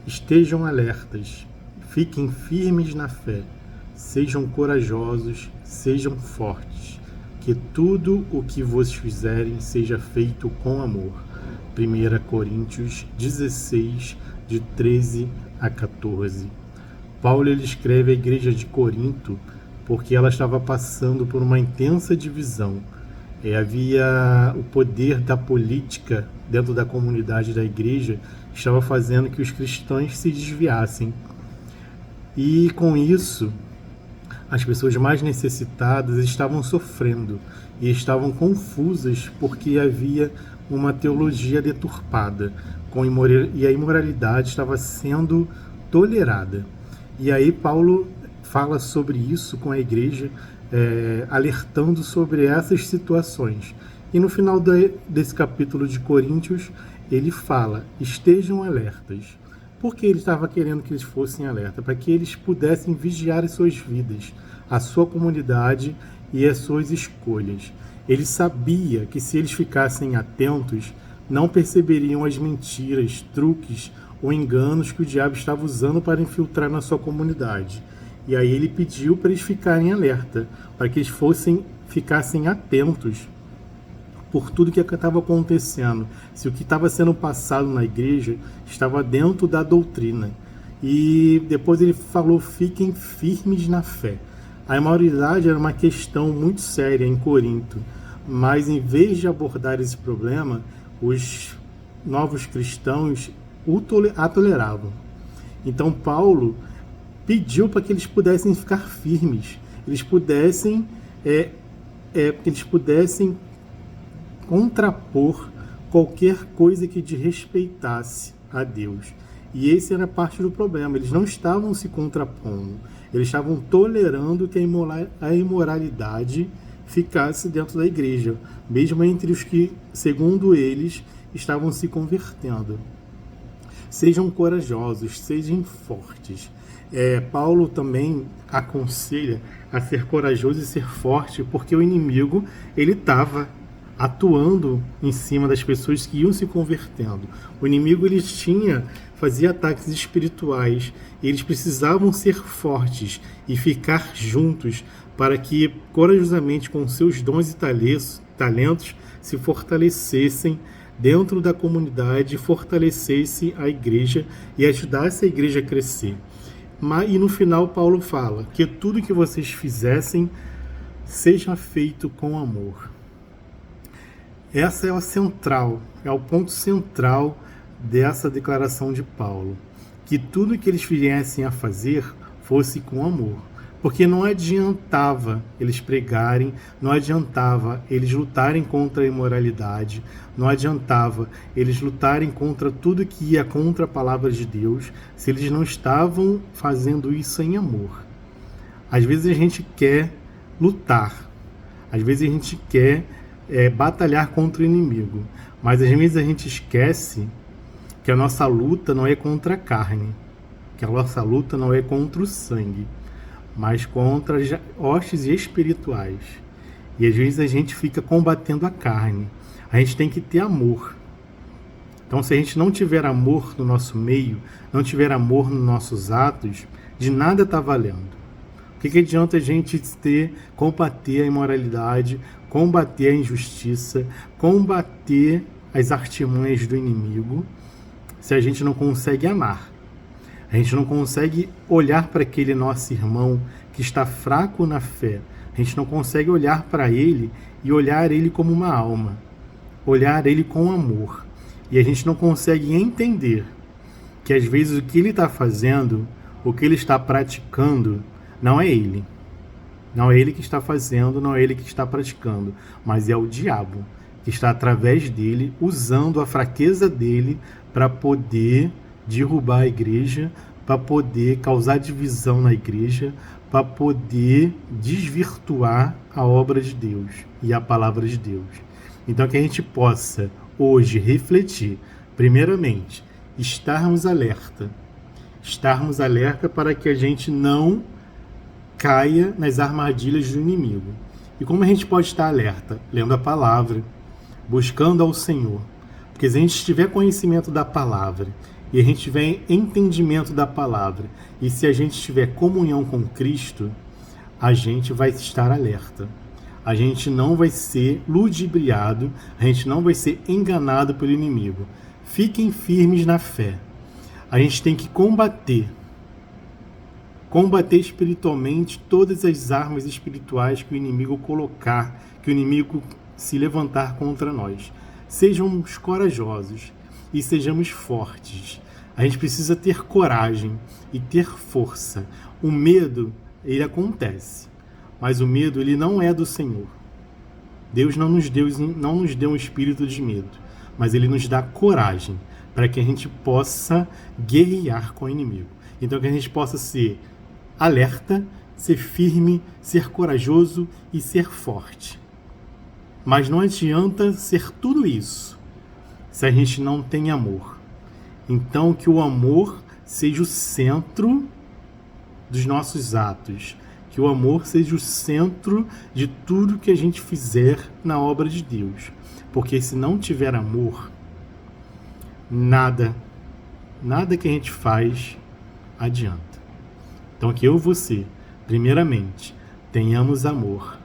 Estejam alertas, fiquem firmes na fé, sejam corajosos, sejam fortes, que tudo o que vos fizerem seja feito com amor. 1 Coríntios 16, de 13 a 14. Paulo ele escreve à igreja de Corinto porque ela estava passando por uma intensa divisão. Havia o poder da política dentro da comunidade da igreja que estava fazendo que os cristãos se desviassem. E com isso, as pessoas mais necessitadas estavam sofrendo e estavam confusas porque havia uma teologia deturpada e a imoralidade estava sendo tolerada. E aí Paulo fala sobre isso com a igreja, alertando sobre essas situações. E no final desse capítulo de Coríntios, ele fala, estejam alertas. Por que ele estava querendo que eles fossem alerta? Para que eles pudessem vigiar as suas vidas, a sua comunidade e as suas escolhas. Ele sabia que se eles ficassem atentos, não perceberiam as mentiras, truques ou enganos que o diabo estava usando para infiltrar na sua comunidade. E aí ele pediu para eles ficarem alerta, para que eles ficassem atentos por tudo que estava acontecendo, se o que estava sendo passado na igreja estava dentro da doutrina. E depois ele falou, fiquem firmes na fé. A imoralidade era uma questão muito séria em Corinto, mas em vez de abordar esse problema, os novos cristãos a toleravam. Então Paulo pediu para que eles pudessem ficar firmes, eles pudessem contrapor qualquer coisa que desrespeitasse a Deus. E esse era parte do problema. Eles não estavam se contrapondo, eles estavam tolerando que a imoralidade ficasse dentro da igreja, mesmo entre os que, segundo eles, estavam se convertendo. Sejam corajosos, sejam fortes. Paulo também aconselha a ser corajoso e ser forte, porque o inimigo ele estava atuando em cima das pessoas que iam se convertendo. O inimigo fazia ataques espirituais, e eles precisavam ser fortes e ficar juntos para que corajosamente com seus dons e talentos se fortalecessem dentro da comunidade, fortalecesse a igreja e ajudasse a igreja a crescer. E no final Paulo fala que tudo que vocês fizessem seja feito com amor. Essa é o ponto central dessa declaração de Paulo, que tudo que eles viessem a fazer fosse com amor, porque não adiantava eles pregarem, não adiantava eles lutarem contra a imoralidade, não adiantava eles lutarem contra tudo que ia contra a palavra de Deus, se eles não estavam fazendo isso em amor. Às vezes a gente quer lutar, às vezes a gente quer batalhar contra o inimigo, mas às vezes a gente esquece que a nossa luta não é contra a carne, que a nossa luta não é contra o sangue, mas contra as hostes espirituais. E às vezes a gente fica combatendo a carne. A gente tem que ter amor. Então, se a gente não tiver amor no nosso meio, não tiver amor nos nossos atos, de nada está valendo. O que adianta a gente combater a imoralidade, combater a injustiça, combater as artimanhas do inimigo, se a gente não consegue amar? A gente não consegue olhar para aquele nosso irmão que está fraco na fé. A gente não consegue olhar para ele e olhar ele como uma alma, olhar ele com amor. E a gente não consegue entender que às vezes o que ele está fazendo, o que ele está praticando, não é ele. Não é ele que está fazendo, não é ele que está praticando, mas é o diabo que está através dele, usando a fraqueza dele para poder derrubar a igreja, para poder causar divisão na igreja, para poder desvirtuar a obra de Deus e a palavra de Deus. Então que a gente possa hoje refletir, primeiramente, estarmos alerta para que a gente não caia nas armadilhas do inimigo. E como a gente pode estar alerta? Lendo a palavra, buscando ao Senhor, Porque se a gente tiver conhecimento da palavra, e a gente tiver entendimento da palavra, e se a gente tiver comunhão com Cristo, a gente vai estar alerta. A gente não vai ser ludibriado, a gente não vai ser enganado pelo inimigo. Fiquem firmes na fé. A gente tem que combater espiritualmente todas as armas espirituais que o inimigo colocar, que o inimigo se levantar contra nós. Sejamos corajosos e sejamos fortes. A gente precisa ter coragem e ter força. O medo, ele acontece, mas o medo, ele não é do Senhor. Deus não nos deu um espírito de medo, mas ele nos dá coragem para que a gente possa guerrear com o inimigo. Então que a gente possa ser alerta, ser firme, ser corajoso e ser forte. Mas não adianta ser tudo isso se a gente não tem amor. Então que o amor seja o centro dos nossos atos. Que o amor seja o centro de tudo que a gente fizer na obra de Deus. Porque se não tiver amor, nada que a gente faz adianta. Então que eu e você, primeiramente, tenhamos amor.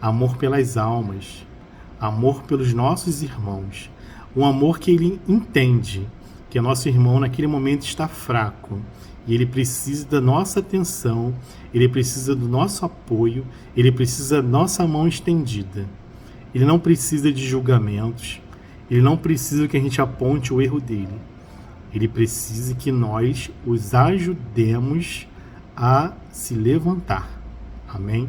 Amor pelas almas. Amor pelos nossos irmãos. Um amor que ele entende que o nosso irmão naquele momento está fraco. E ele precisa da nossa atenção, ele precisa do nosso apoio, ele precisa da nossa mão estendida. Ele não precisa de julgamentos, ele não precisa que a gente aponte o erro dele. Ele precisa que nós os ajudemos a se levantar. Amém?